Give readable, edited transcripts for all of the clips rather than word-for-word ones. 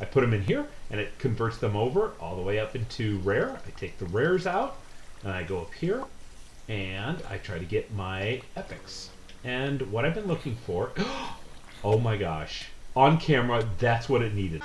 I put them in here, and it converts them over all the way up into rare. I take the rares out, and I go up here, and I try to get my epics. And what I've been looking for, oh my gosh, on camera, that's what it needed.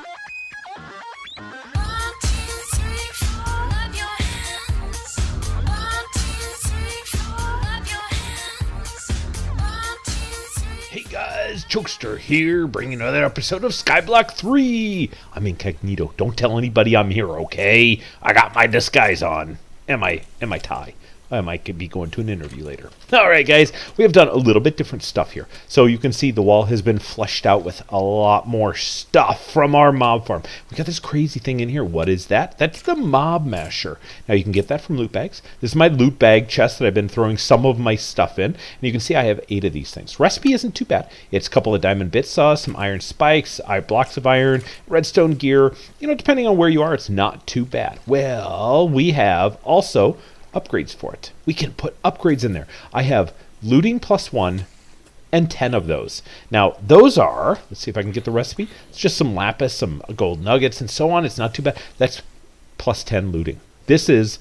Hey guys, Chokester here, bringing another episode of Skyblock3. I'm incognito. Don't tell anybody I'm here, okay? I got my disguise on. And my tie. I might be going to an interview later. Alright guys, we have done a little bit different stuff here. So you can see the wall has been fleshed out with a lot more stuff from our mob farm. We got this crazy thing in here. What is that? That's the mob masher. Now you can get that from loot bags. This is my loot bag chest that I've been throwing some of my stuff in. And you can see I have 8 of these things. Recipe isn't too bad. It's a couple of diamond bit saws, some iron spikes, blocks of iron, redstone gear. You know, depending on where you are, it's not too bad. Well, we have also upgrades for it. We can put upgrades in there. I have looting +1 and 10 of those. Now those are, let's see if I can get the recipe. It's just some lapis, some gold nuggets and so on. It's not too bad. That's +10 looting. This is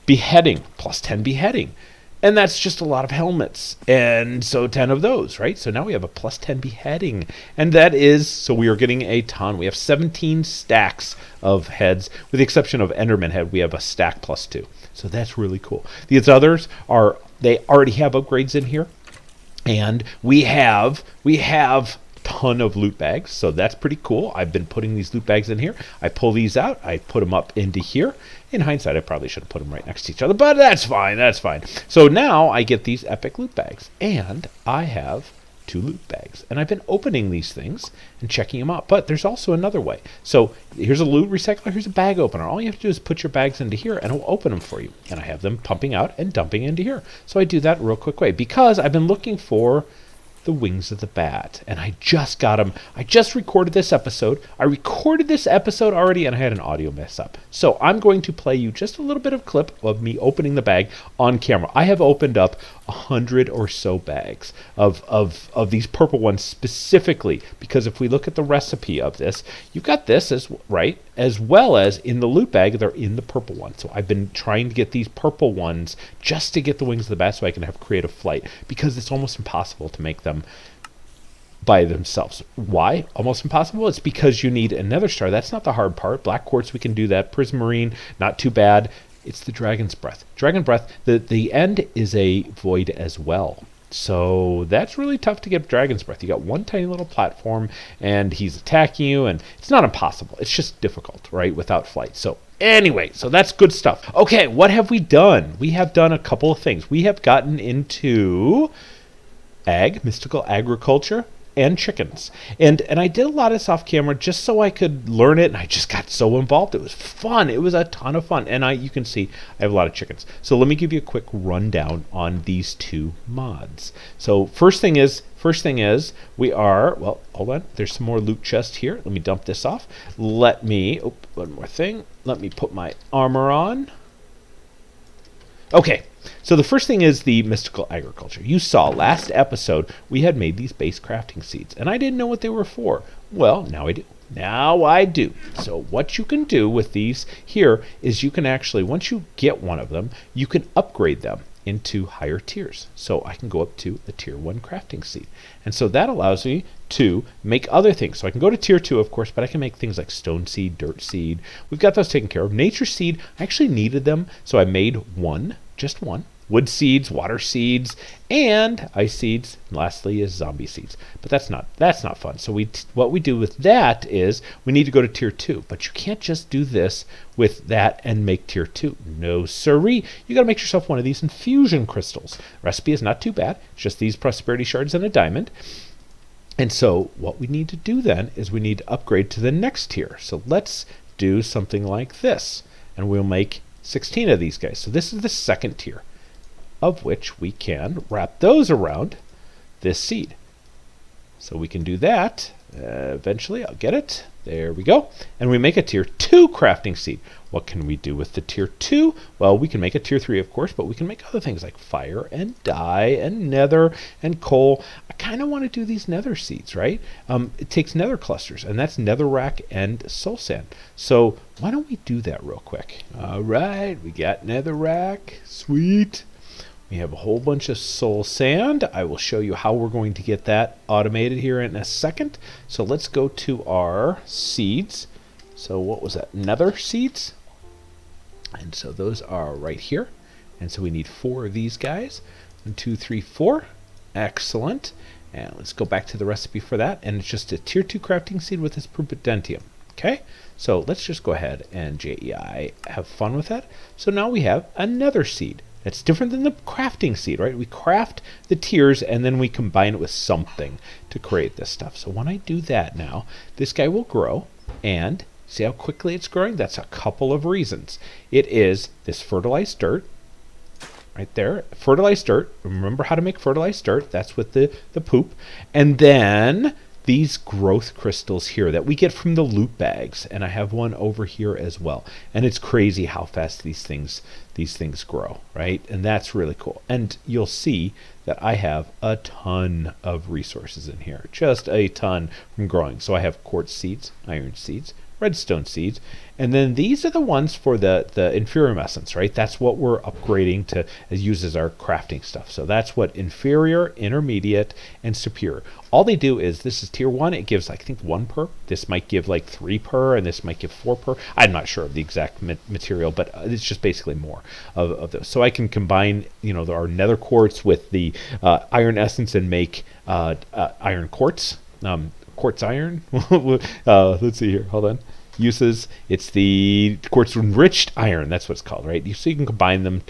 beheading, +10 beheading. And that's just a lot of helmets. And so 10 of those, right? So now we have a +10 beheading. And that is, so we are getting a ton. We have 17 stacks of heads. With the exception of Enderman head, we have a stack +2. So that's really cool. These others are, they already have upgrades in here. And we have ton of loot bags, so that's pretty cool. I've been putting these loot bags in here. I pull these out, I put them up into here. In hindsight, I probably should have put them right next to each other, but that's fine, that's fine. So now I get these epic loot bags, and I have 2 loot bags. And I've been opening these things and checking them out, but there's also another way. So here's a loot recycler, here's a bag opener. All you have to do is put your bags into here, and it'll open them for you. And I have them pumping out and dumping into here. So I do that real quick way, because I've been looking for the wings of the bat, and I just got them. I just recorded this episode. I recorded this episode already, and I had an audio mess up. So I'm going to play you just a little bit of clip of me opening the bag on camera. I have opened up 100 or so bags of these purple ones specifically, because if we look at the recipe of this, you've got this as right, as well as in the loot bag, they're in the purple one. So I've been trying to get these purple ones just to get the wings of the bat so I can have creative flight, because it's almost impossible to make them by themselves. Why? Almost impossible? It's because you need a nether star. That's not the hard part. Black quartz, we can do that. Prismarine, not too bad. It's the dragon's breath. Dragon breath, the end is a void as well. So that's really tough to get dragon's breath. You got one tiny little platform and he's attacking you, and it's not impossible. It's just difficult, right? Without flight. So anyway, so that's good stuff. Okay, what have we done? We have done a couple of things. We have gotten into mystical agriculture, and chickens. And I did a lot of this off camera just so I could learn it, and I just got so involved. It was fun. It was a ton of fun. And you can see I have a lot of chickens. So let me give you a quick rundown on these 2 mods. So first thing is we are, well, hold on. There's some more loot chest here. Let me dump this off. Let me, one more thing. Let me put my armor on. Okay, so the first thing is the mystical agriculture. You saw last episode we had made these base crafting seeds, and I didn't know what they were for. Well, now I do. Now I do. So what you can do with these here is you can actually, once you get one of them, you can upgrade them into higher tiers. So I can go up to a tier 1 crafting seed. And so that allows me to make other things. So I can go to tier 2, of course, but I can make things like stone seed, dirt seed. We've got those taken care of. Nature seed, I actually needed them, so I made just one. Wood seeds, water seeds, and ice seeds. And lastly is zombie seeds. But that's not fun. So what we do with that is we need to go to tier 2. But you can't just do this with that and make tier 2. No siree. You got to make yourself one of these infusion crystals. Recipe is not too bad. It's just these prosperity shards and a diamond. And so what we need to do then is we need to upgrade to the next tier. So let's do something like this. And we'll make 16 of these guys. So this is the second tier, of which we can wrap those around this seed. So we can do that. Eventually, I'll get it. There we go. And we make a tier 2 crafting seed. What can we do with the tier 2? Well, we can make a tier 3, of course, but we can make other things like fire and dye and nether and coal. I kind of want to do these nether seeds, right? It takes nether clusters, and that's netherrack and soul sand. So why don't we do that real quick? All right, we got netherrack. Sweet. We have a whole bunch of soul sand. I will show you how we're going to get that automated here in a second. So let's go to our seeds. So what was that? Nether seeds. And so those are right here. And so we need 4 of these guys. 1, 2, 3, 4. Excellent. And let's go back to the recipe for that. And it's just a tier 2 crafting seed with this purpodentium. Okay, so let's just go ahead and JEI have fun with that. So now we have another seed. That's different than the crafting seed, right? We craft the tiers and then we combine it with something to create this stuff. So when I do that now, this guy will grow, and see how quickly it's growing? That's a couple of reasons. It is this fertilized dirt right there. Fertilized dirt. Remember how to make fertilized dirt. That's with the poop. And then these growth crystals here that we get from the loot bags, and I have one over here as well. And it's crazy how fast these things grow, right? And that's really cool. And you'll see that I have a ton of resources in here, just a ton from growing. So I have quartz seeds, iron seeds, redstone seeds, and then these are the ones for the inferior essence, right? That's what we're upgrading to use as our crafting stuff. So that's what inferior, intermediate, and superior. All they do is, this is tier 1, it gives, I think, 1 per. This might give like 3 per, and this might give 4 per. I'm not sure of the exact material, but it's just basically more of those. So I can combine, you know, our nether quartz with the iron essence and make iron quartz. Quartz iron. Let's see here. Hold on. Uses. It's the quartz enriched iron. That's what it's called, right? So you can combine them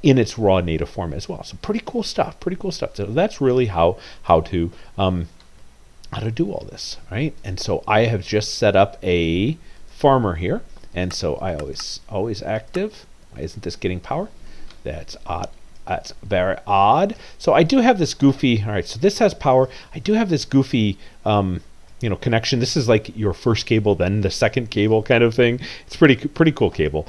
in its raw native form as well. So pretty cool stuff. Pretty cool stuff. So that's really how to do all this, right? And so I have just set up a farmer here, and so I always active. Why isn't this getting power? That's odd. That's very odd. So I do have this goofy. All right. So this has power. I do have this goofy. Connection. This is like your first cable, then the second cable kind of thing. It's pretty cool cable.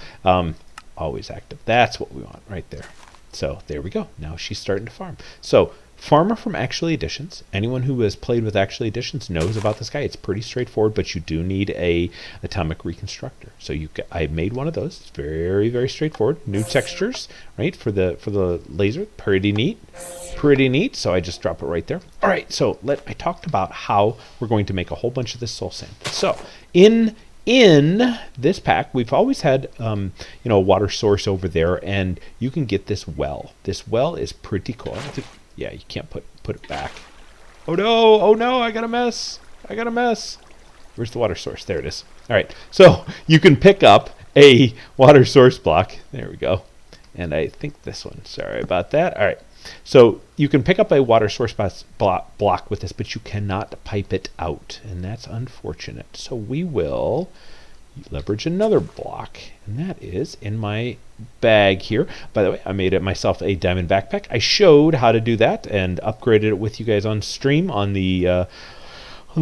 Always active. That's what we want right there. So there we go. Now she's starting to farm. So farmer from Actually Additions. Anyone who has played with Actually Additions knows about this guy. It's pretty straightforward, but you do need a atomic reconstructor. So I made one of those. It's very, very straightforward. New textures, right, for the laser. Pretty neat. Pretty neat. So I just drop it right there. All right. So I talked about how we're going to make a whole bunch of this soul sand. So in this pack, we've always had a water source over there, and you can get this well. This well is pretty cool. I think, yeah, you can't put it back. Oh no, I got a mess. Where's the water source? There it is. All right, so you can pick up a water source block. There we go. And I think this one, sorry about that. All right, so you can pick up a water source block with this, but you cannot pipe it out, and that's unfortunate. So we will leverage another block, and that is in my bag here. By the way, I made it myself a diamond backpack. I showed how to do that and upgraded it with you guys on stream. On the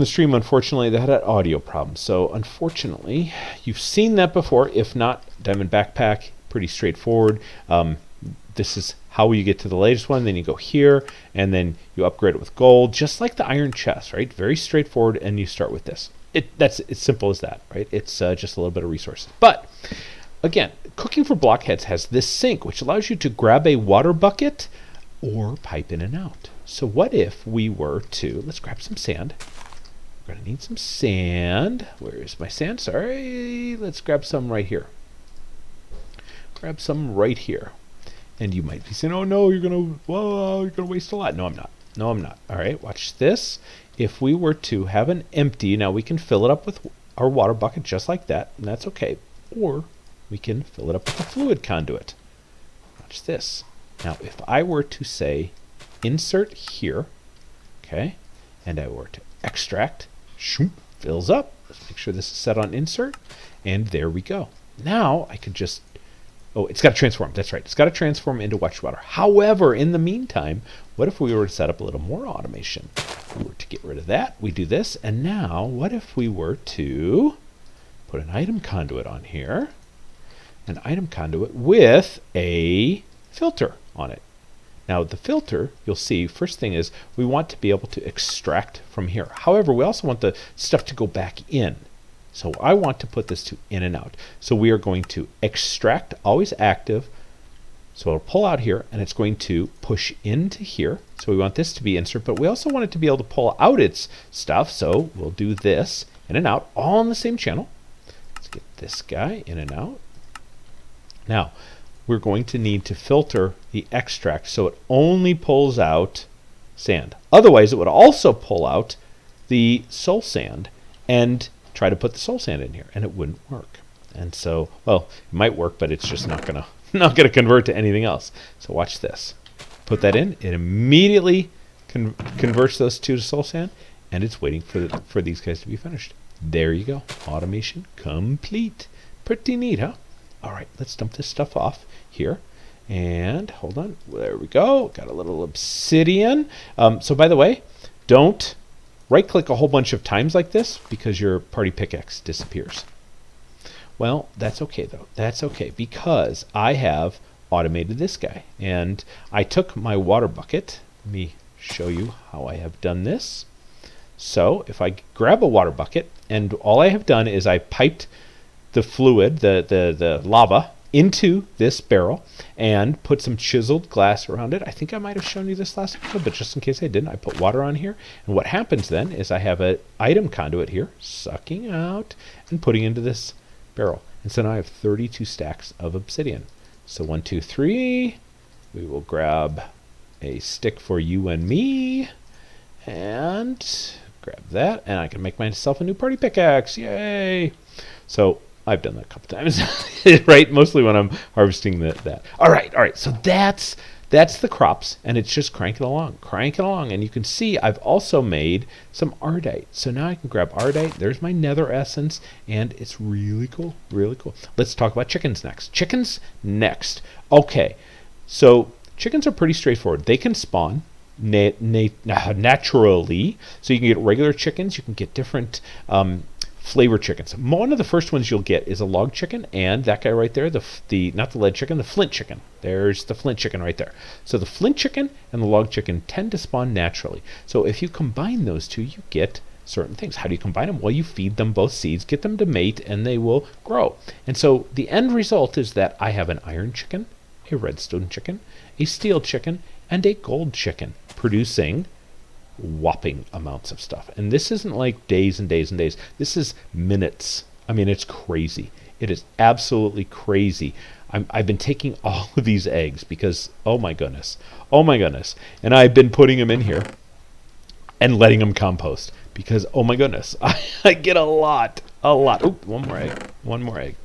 stream, unfortunately, they had an audio problem. So unfortunately, you've seen that before. If not, diamond backpack, pretty straightforward. This is how you get to the latest one. Then you go here, and then you upgrade it with gold, just like the iron chest, right? Very straightforward, and you start with this. It's simple as that, right? It's just a little bit of resources. But again, Cooking for Blockheads has this sink, which allows you to grab a water bucket or pipe in and out. So what if we were to, let's grab some sand. We're going to need some sand. Where is my sand? Sorry. Let's grab some right here. Grab some right here. And you might be saying, oh no, you're going to waste a lot. No, I'm not. No, I'm not. All right, watch this. If we were to have an empty, now we can fill it up with our water bucket just like that, and that's okay. Or we can fill it up with a fluid conduit. Watch this. Now, if I were to say insert here, okay, and I were to extract, shoop, fills up. Let's make sure this is set on insert, and there we go. Now I could just, oh, it's got to transform. That's right. It's got to transform into watch water. However, in the meantime, what if we were to set up a little more automation? we were to get rid of that, we do this. And now, what if we were to put an item conduit on here? An item conduit with a filter on it. Now the filter, you'll see, first thing is we want to be able to extract from here. However, we also want the stuff to go back in. So I want to put this to in and out. So we are going to extract, always active. So it'll pull out here and it's going to push into here. So we want this to be insert, but we also want it to be able to pull out its stuff. So we'll do this in and out, all on the same channel. Let's get this guy in and out. Now, we're going to need to filter the extract so it only pulls out sand. Otherwise, it would also pull out the soul sand and try to put the soul sand in here, and it wouldn't work. And so, well, it might work, but it's just not gonna convert to anything else. So watch this. Put that in, it immediately converts those two to soul sand, and it's waiting for these guys to be finished. There you go. Automation complete. Pretty neat, huh? All right, let's dump this stuff off here. And hold on, there we go. Got a little obsidian. So by the way, don't right click a whole bunch of times like this because your party pickaxe disappears. Well, that's okay though. That's okay because I have automated this guy. And I took my water bucket. Let me show you how I have done this. So if I grab a water bucket, and all I have done is I piped the fluid, the lava, into this barrel and put some chiseled glass around it. I think I might have shown you this last episode, but just in case I didn't, I put water on here. And what happens then is I have an item conduit here, sucking out and putting into this barrel. And so now I have 32 stacks of obsidian. So 1, 2, 3. We will grab a stick for you and me. And grab that. And I can make myself a new party pickaxe. Yay! So I've done that a couple times, right? Mostly when I'm harvesting that. All right. So that's the crops, and it's just cranking along. And you can see I've also made some ardite. So now I can grab ardite. There's my nether essence, and it's really cool. Let's talk about chickens next. Okay, so chickens are pretty straightforward. They can spawn naturally. So you can get regular chickens. You can get different flavor chickens. One of the first ones you'll get is a log chicken, and that guy right there, the not the lead chicken, the flint chicken. There's the flint chicken right there. So the flint chicken and the log chicken tend to spawn naturally. So if you combine those two, you get certain things. How do you combine them? Well, you feed them both seeds, get them to mate, and they will grow. And so the end result is that I have an iron chicken, a redstone chicken, a steel chicken, and a gold chicken, producing whopping amounts of stuff. And this isn't like days and days and days. This is minutes. I mean, it's crazy. It is absolutely crazy. I've been taking all of these eggs because, oh my goodness. And I've been putting them in here and letting them compost because, oh my goodness, I get a lot. Oop, one more egg.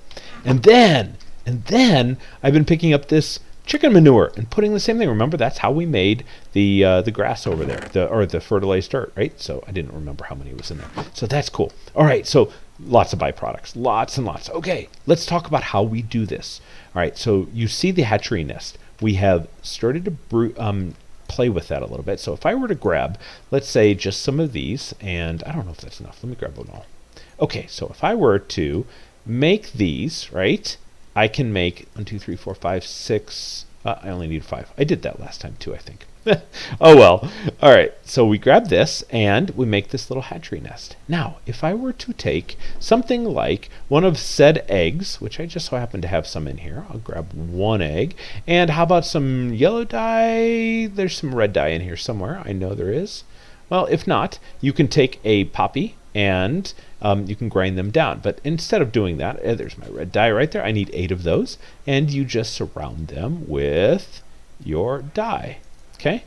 And then I've been picking up this chicken manure and putting the same thing. Remember, that's how we made the grass over there, the fertilized dirt, right? So I didn't remember how many was in there. So that's cool. All right, so lots of byproducts, lots and lots. Okay, let's talk about how we do this. All right, so you see the hatchery nest. We have started to play with that a little bit. So if I were to grab, let's say, just some of these, and I don't know if that's enough. Let me grab them all. Okay, so if I were to make these, right, I can make 1, 2, 3, 4, 5, 6. I only need 5. I did that last time too, I think. Oh well. All right. So we grab this and we make this little hatchery nest. Now, if I were to take something like one of said eggs, which I just so happen to have some in here, I'll grab 1 egg. And how about some yellow dye? There's some red dye in here somewhere. I know there is. Well, if not, you can take a poppy and you can grind them down. But instead of doing that, there's my red dye right there. I need 8 of those. And you just surround them with your dye. Okay?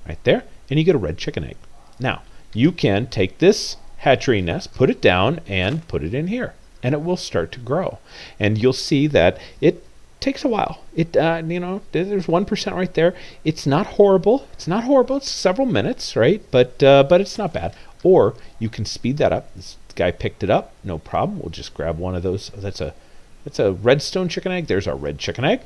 Right there. And you get a red chicken egg. Now, you can take this hatchery nest, put it down, and put it in here. And it will start to grow. And you'll see that it takes a while. It, there's 1% right there. It's not horrible. It's several minutes, right? But it's not bad. Or you can speed that up. This guy picked it up. No problem. We'll just grab one of those. That's a redstone chicken egg. There's our red chicken egg.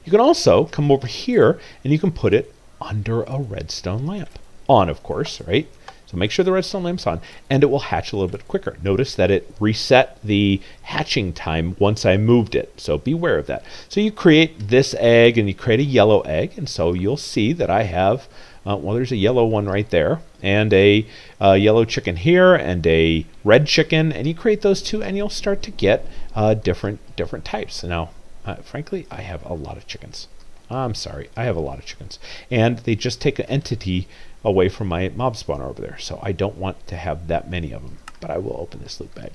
You can also come over here and you can put it under a redstone lamp. on, of course, right? So make sure the redstone lamp's on, and it will hatch a little bit quicker. Notice that it reset the hatching time once I moved it, so beware of that. So you create this egg, and you create a yellow egg, and so you'll see that I have, well, there's a yellow one right there, and a yellow chicken here, and a red chicken, and you create those two, and you'll start to get different types. Now, frankly, I have a lot of chickens. I'm sorry, I have a lot of chickens, and they just take an entity away from my mob spawner over there, so I don't want to have that many of them, but I will open this loot bag.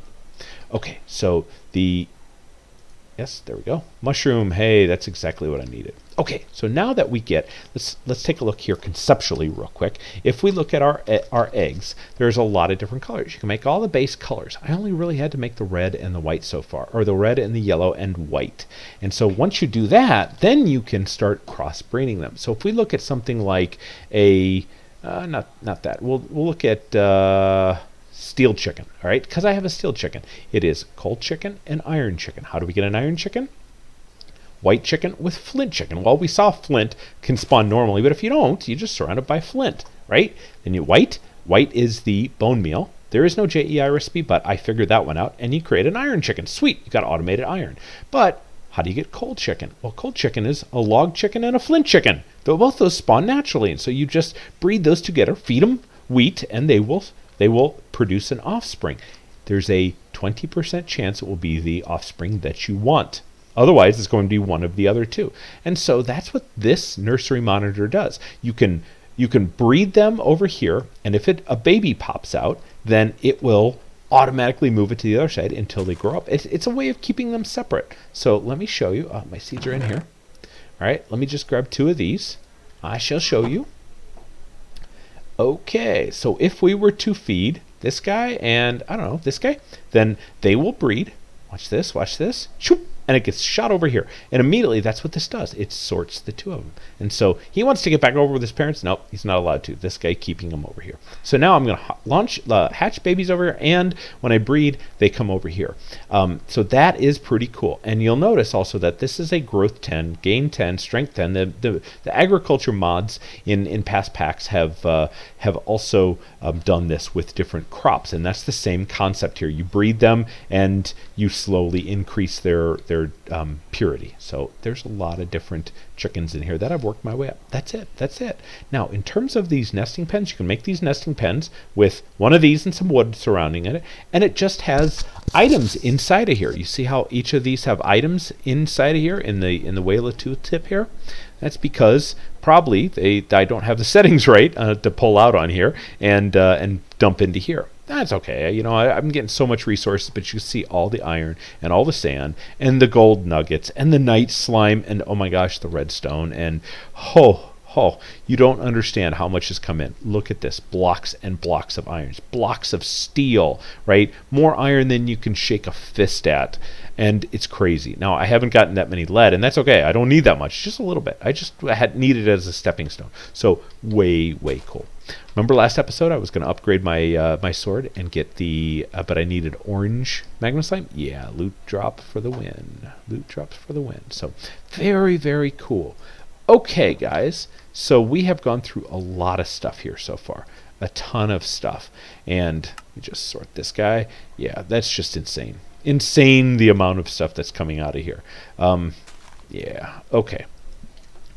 Okay, so yes, there we go. Mushroom, hey, that's exactly what I needed. Okay, so now that we get, let's take a look here conceptually real quick. If we look at our eggs, there's a lot of different colors. You can make all the base colors. I only really had to make the red and the white so far, or the red and the yellow and white. And so once you do that, then you can start cross-breeding them. So if we look at something like a, not that, we'll look at steel chicken, all right? Because I have a steel chicken. It is coal chicken and iron chicken. How do we get an iron chicken? White chicken with flint chicken. Well, we saw flint can spawn normally, but if you don't, you just surround it by flint, right? Then you white is the bone meal. There is no JEI recipe, but I figured that one out, and you create an iron chicken. Sweet, you got automated iron. But how do you get cold chicken? Well, cold chicken is a log chicken and a flint chicken. Both those spawn naturally, and so you just breed those together, feed them wheat, and they will produce an offspring. There's a 20% chance it will be the offspring that you want. Otherwise, it's going to be one of the other two. And so that's what this nursery monitor does. You can breed them over here, and if a baby pops out, then it will automatically move it to the other side until they grow up. It's a way of keeping them separate. So let me show you. My seeds are in here. All right, let me just grab 2 of these. I shall show you. Okay, so if we were to feed this guy and, I don't know, this guy, then they will breed. Watch this, watch this. Shoop! And it gets shot over here. And immediately, that's what this does. It sorts the 2 of them. And so he wants to get back over with his parents. Nope, he's not allowed to. This guy keeping them over here. So now I'm going to hatch babies over here. And when I breed, they come over here. So that is pretty cool. And you'll notice also that this is a growth 10, gain 10, strength 10. The agriculture mods in past packs have also done this with different crops. And that's the same concept here. You breed them and you slowly increase their purity. So there's a lot of different chickens in here that I've worked my way up. That's it. Now, in terms of these nesting pens, you can make these nesting pens with one of these and some wood surrounding it, and it just has items inside of here. You see how each of these have items inside of here in the Whale of tooltip here? That's because probably I don't have the settings right to pull out on here and dump into here. That's okay. You know, I'm getting so much resources, but you see all the iron and all the sand and the gold nuggets and the night slime and, oh my gosh, the redstone. And, you don't understand how much has come in. Look at this. Blocks and blocks of irons. Blocks of steel, right? More iron than you can shake a fist at. And it's crazy. Now, I haven't gotten that many lead, and that's okay. I don't need that much. Just a little bit. I just had needed it as a stepping stone. So, way, way cool. Remember last episode I was going to upgrade my my sword and get the, but I needed orange magma slime? Yeah, loot drop for the win. Loot drops for the win. So, very, very cool. Okay, guys. So, we have gone through a lot of stuff here so far. A ton of stuff. And we just sort this guy. Yeah, that's just insane. Insane the amount of stuff that's coming out of here. Yeah, okay.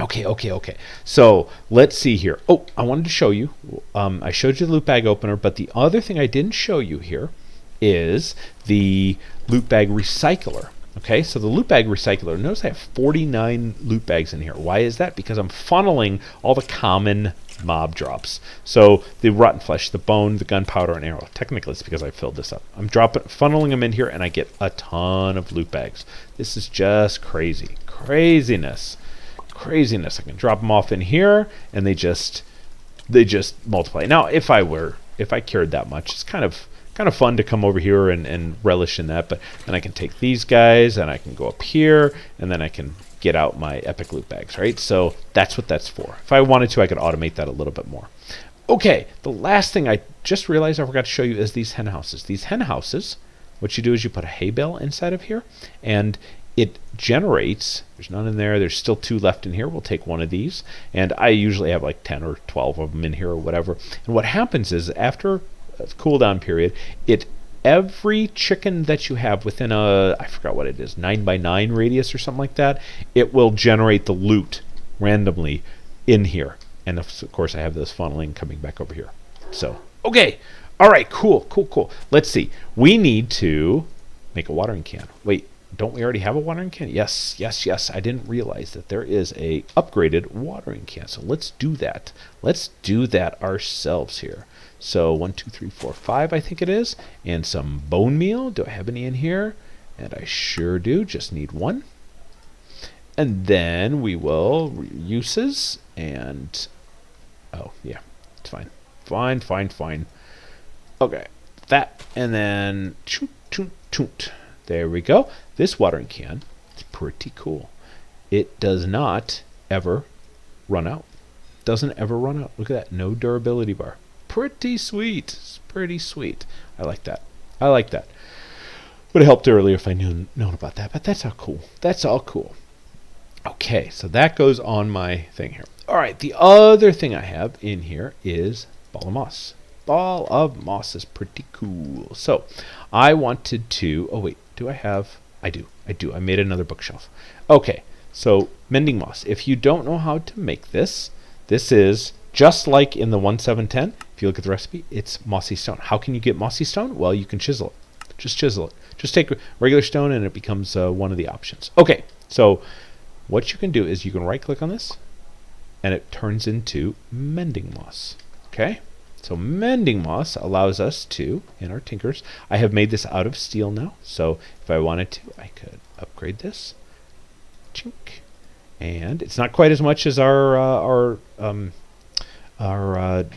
Okay. So let's see here. Oh, I wanted to show you. I showed you the loot bag opener, but the other thing I didn't show you here is the loot bag recycler. Okay, so the loot bag recycler, notice I have 49 loot bags in here. Why is that? Because I'm funneling all the common mob drops. So the rotten flesh, the bone, the gunpowder, and arrow. Technically, it's because I filled this up. I'm funneling them in here, and I get a ton of loot bags. This is just crazy. Craziness. I can drop them off in here, and they just multiply. Now, if I cared that much, it's kind of fun to come over here and relish in that. But then I can take these guys, and I can go up here, and then I can get out my epic loot bags, right? So that's what that's for. If I wanted to, I could automate that a little bit more. Okay, the last thing I just realized I forgot to show you is these hen houses. These hen houses, what you do is you put a hay bale inside of here, and it generates, there's none in there, there's still 2 left in here. We'll take one of these, and I usually have like 10 or 12 of them in here or whatever. And what happens is after a cooldown period, every chicken that you have within a, I forgot what it is, 9x9 radius or something like that, it will generate the loot randomly in here. And of course I have this funneling coming back over here. So, okay. All right, cool. Let's see. We need to make a watering can. Wait, don't we already have a watering can? Yes. I didn't realize that there is a upgraded watering can. So let's do that. Let's do that ourselves here. So 1, 2, 3, 4, 5, I think it is. And some bone meal. Do I have any in here? And I sure do. Just need 1. And then we will uses and, oh yeah, it's fine. Fine. Okay, that, and then toot. There we go. This watering can is pretty cool. It does not ever run out. Doesn't ever run out. Look at that. No durability bar. Pretty sweet. It's pretty sweet. I like that. Would have helped earlier if I known about that, but that's all cool. Okay, so that goes on my thing here. All right, the other thing I have in here is ball of moss. Ball of moss is pretty cool. So I wanted to, oh wait, do I have, I do. I made another bookshelf. Okay, so mending moss. If you don't know how to make this is just like in the 1710. If you look at the recipe, it's mossy stone. How can you get mossy stone? Well, you can chisel it. Just chisel it. Just take regular stone and it becomes one of the options. Okay, so what you can do is you can right click on this and it turns into mending moss. Okay, so mending moss allows us to, in our tinkers, I have made this out of steel now, so if I wanted to I could upgrade this. Chink. And it's not quite as much as our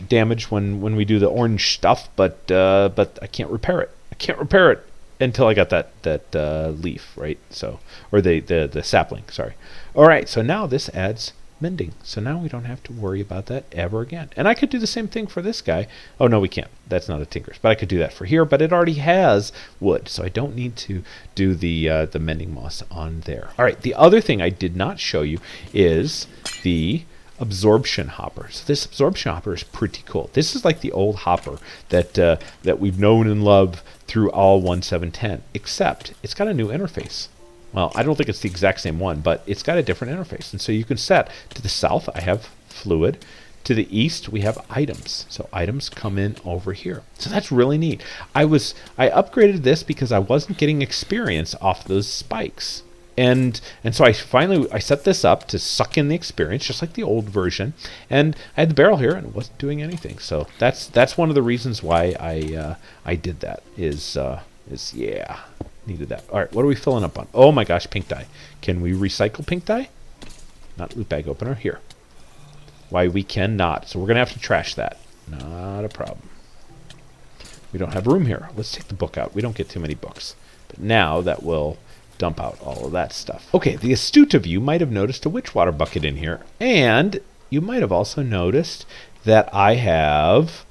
damage when we do the orange stuff, but I can't repair it until I got that leaf, right? So, or the sapling, sorry. All right, so now this adds mending. So now we don't have to worry about that ever again. And I could do the same thing for this guy. Oh no, we can't. That's not a tinker's, but I could do that for here, but it already has wood, so I don't need to do the mending moss on there. All right, the other thing I did not show you is the absorption hopper. So this absorption hopper is pretty cool. This is like the old hopper that we've known and loved through all 1710, except it's got a new interface. Well, I don't think it's the exact same one, but it's got a different interface. And so you can set to the south, I have fluid. To the east, we have items. So items come in over here. So that's really neat. I upgraded this because I wasn't getting experience off those spikes. And so I set this up to suck in the experience, just like the old version. And I had the barrel here, and it wasn't doing anything. So that's one of the reasons why I did that. Yeah, needed that. All right, what are we filling up on? Oh my gosh, pink dye. Can we recycle pink dye? Not loot bag opener here. Why, we cannot. So we're gonna have to trash that. Not a problem. We don't have room here. Let's take the book out. We don't get too many books. But now that will dump out all of that stuff. Okay, the astute of you might have noticed a witch water bucket in here, and you might have also noticed that I have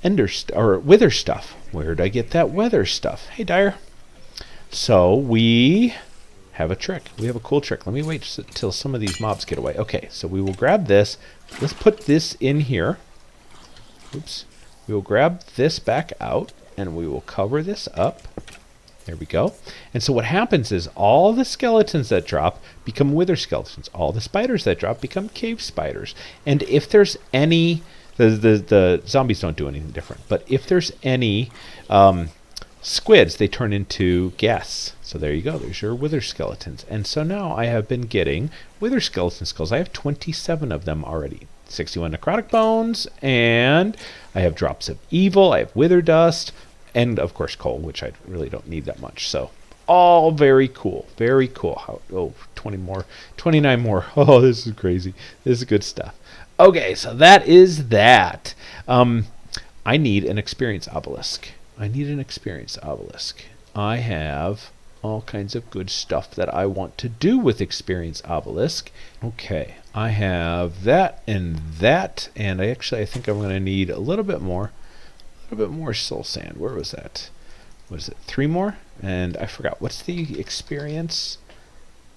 wither stuff. Where did I get that weather stuff? Hey, Dyer. So we have a trick. We have a cool trick. Let me wait till some of these mobs get away. Okay, so we will grab this. Let's put this in here. Oops. We will grab this back out, and we will cover this up. There we go. And so what happens is all the skeletons that drop become wither skeletons. All the spiders that drop become cave spiders. And if there's any... The zombies don't do anything different. But if there's any squids, they turn into ghasts. So there you go. There's your wither skeletons. And so now I have been getting wither skeleton skulls. I have 27 of them already. 61 necrotic bones. And I have drops of evil. I have wither dust. And, of course, coal, which I really don't need that much. So, all very cool. Very cool. Oh, 20 more. 29 more. Oh, this is crazy. This is good stuff. Okay, so that is that. I need an experience obelisk. I have all kinds of good stuff that I want to do with experience obelisk. Okay, I have that, and I think I'm going to need a little bit more soul sand. Where was that? what is it, 3 more? And I forgot, what's the experience?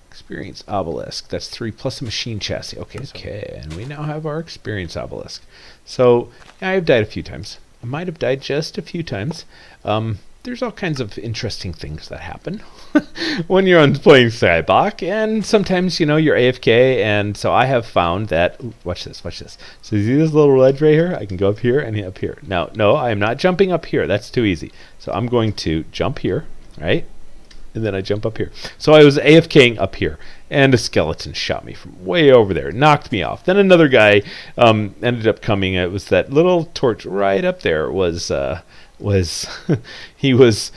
Experience obelisk. That's 3 plus a machine chassis. Okay, and we now have our experience obelisk. So yeah, I've died a few times. I might have died just a few times. There's all kinds of interesting things that happen when you're on playing Skyblock, and sometimes, you know, you're AFK, and so I have found that, ooh, watch this. So you see this little ledge right here? I can go up here and up here. Now, no, I am not jumping up here. That's too easy. So I'm going to jump here, right? And then I jump up here. So I was AFKing up here, and a skeleton shot me from way over there, knocked me off. Then another guy ended up coming. It was that little torch right up there was he was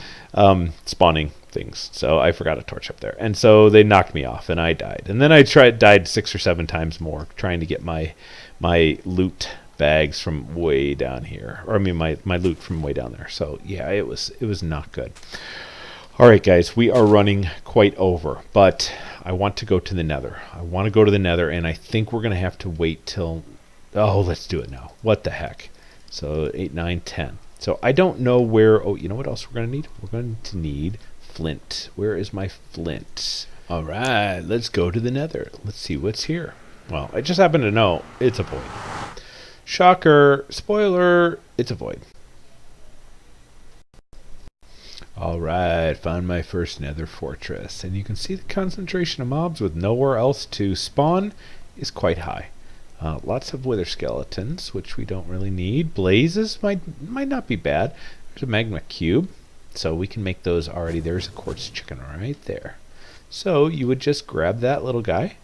spawning things. So I forgot a torch up there, and so they knocked me off, and I died. And then I died 6 or 7 times more trying to get my loot bags from way down here, or I mean my loot from way down there. So yeah, it was not good. All right, guys, we are running quite over, but I want to go to the Nether. I want to go to the Nether, and I think we're going to have to wait till... Oh, let's do it now. What the heck? So 8, 9, 10. So I don't know where... Oh, you know what else we're going to need? We're going to need flint. Where is my flint? All right, let's go to the Nether. Let's see what's here. Well, I just happen to know it's a void. Shocker. Spoiler. It's a void. Alright, found my first Nether fortress, and you can see the concentration of mobs with nowhere else to spawn is quite high. Lots of wither skeletons, which we don't really need. Blazes might not be bad. There's a magma cube, so we can make those already. There's a quartz chicken right there. So you would just grab that little guy.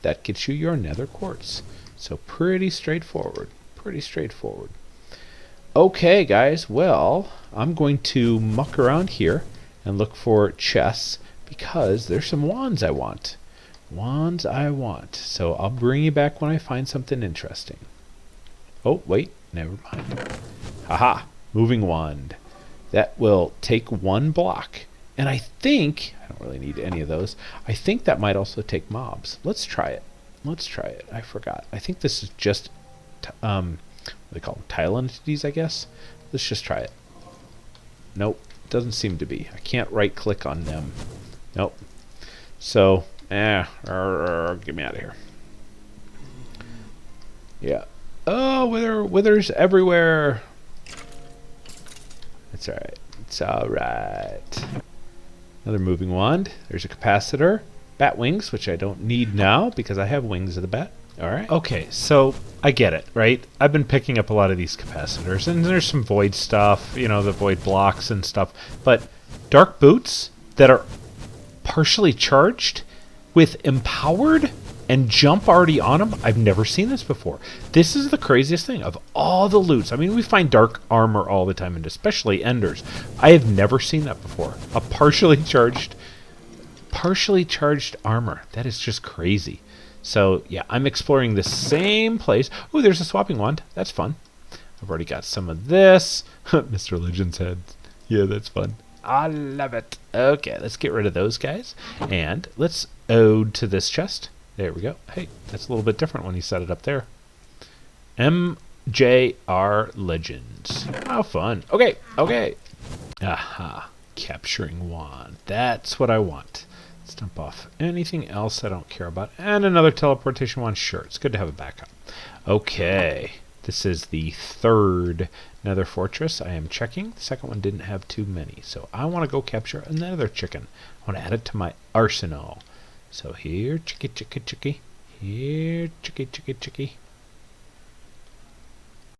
That gets you your Nether quartz. So pretty straightforward. Pretty straightforward. Okay, guys, well, I'm going to muck around here and look for chests because there's some wands I want. Wands I want. So I'll bring you back when I find something interesting. Oh, wait, never mind. Haha, moving wand. That will take 1 block. And I think, I don't really need any of those, I think that might also take mobs. Let's try it. Let's try it. I forgot. I think this is just... what they call them, tile entities, I guess. Let's just try it. Nope, doesn't seem to be. I can't right click on them. Nope. So, get me out of here. Yeah. Oh, withers everywhere. It's alright. It's alright. Another moving wand. There's a capacitor. Bat wings, which I don't need now because I have wings of the bat. Alright. Okay, so I get it, right? I've been picking up a lot of these capacitors, and there's some void stuff, you know, the void blocks and stuff. But dark boots that are partially charged with empowered and jump already on them, I've never seen this before. This is the craziest thing of all the loots. I mean, we find dark armor all the time, and especially enders. I have never seen that before. A partially charged armor. That is just crazy. So, yeah, I'm exploring the same place. Oh, there's a swapping wand. That's fun. I've already got some of this. Mr. Legends head. Yeah, that's fun. I love it. Okay, let's get rid of those guys. And let's ode to this chest. There we go. Hey, that's a little bit different when you set it up there. MJR Legends. How fun. Okay, okay. Aha. Capturing wand. That's what I want. Let's dump off anything else I don't care about. And another teleportation wand. Sure, it's good to have a backup. Okay. This is the 3rd Nether fortress I am checking. The second one didn't have too many. So I want to go capture another chicken. I want to add it to my arsenal. So here, chicky, chicky, chicky. Here, chicky, chicky, chicky.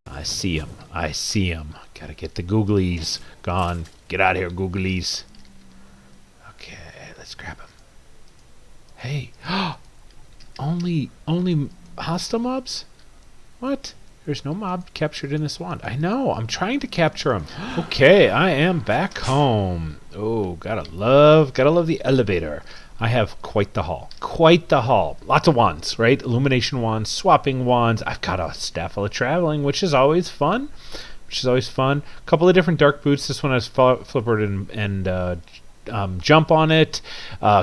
I see him. I see him. Gotta get the googlies gone. Get out of here, googlies. Okay, let's grab him. Hey, only hostile mobs? What? There's no mob captured in this wand. I know, I'm trying to capture him. Okay, I am back home. Oh, gotta love the elevator. I have quite the haul. Quite the haul. Lots of wands, right? Illumination wands, swapping wands. I've got a staff of traveling, which is always fun. A couple of different dark boots. This one has flippered and jump on it.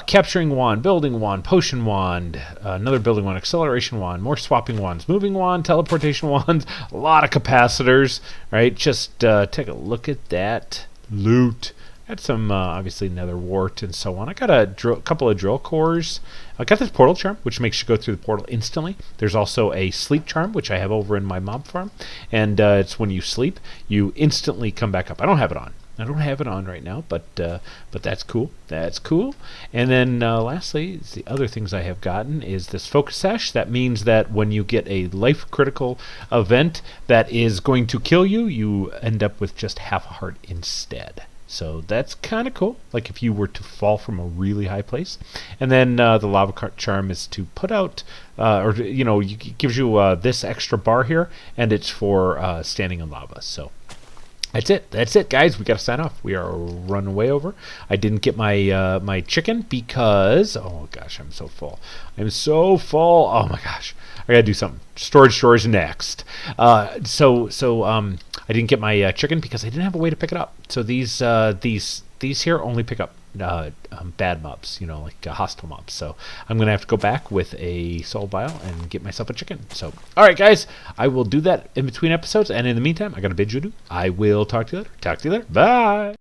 Capturing wand, building wand, potion wand, another building wand, acceleration wand, more swapping wands, moving wand, teleportation wands, a lot of capacitors, right? Just take a look at that loot. Had some obviously nether wart and so on. I got a couple of drill cores. I got this portal charm, which makes you go through the portal instantly. There's also a sleep charm, which I have over in my mob farm, and it's when you sleep, you instantly come back up. I don't have it on. I don't have it on right now, but that's cool. That's cool. And then lastly, the other things I have gotten is this focus sash. That means that when you get a life critical event that is going to kill you, you end up with just half a heart instead. So that's kind of cool, like if you were to fall from a really high place. And then the lava cart charm is to put out, it gives you this extra bar here, and it's for standing in lava. So that's it. That's it, guys. We got to sign off. We are running way over. I didn't get my my chicken because, oh gosh, I'm so full. I'm so full. Oh my gosh, I gotta do something. Storage next. I didn't get my chicken because I didn't have a way to pick it up. So these here only pick up bad mobs, like hostile mobs. So I'm gonna have to go back with a soul vial and get myself a chicken. So all right, guys, I will do that in between episodes, and in the meantime, I got a bid you to do. I will talk to you later. Bye.